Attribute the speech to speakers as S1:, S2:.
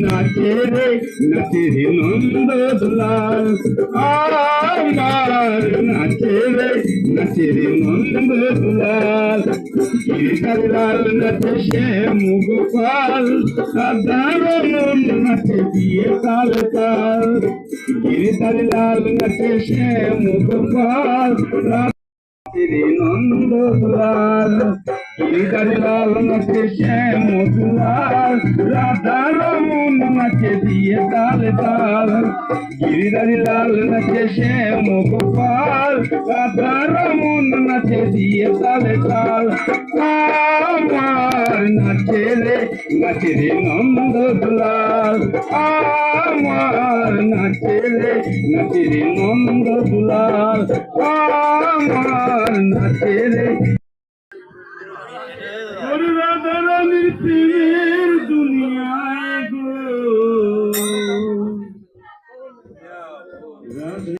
S1: নাচে রে নাচে রে নন্দ দুলাল আমার নাচে রে নাচে রে নন্দ দুলাল গিরিধারী লাল নাচে সে মুগপাল সাধার মন নাচে দিয়ে তাল তাল গিরিধারী লাল নাচে সে মুগপাল রে নন্দ দুলাল গিরিধারী লাল নাচে শ্যাম দুলাল রাধা রমন নাচে দিয়ে তাল তাল গিরিধারী লাল নাচে শ্যাম গোপাল রাধা রমন নাচে দিয়ে তাল তাল আমার নাচে রে নন্দ দুলাল আমার নাচে রে নন্দ দুলাল আমার নাচে রে রাধা রানীর প্রেমের দুনিয়ায় গো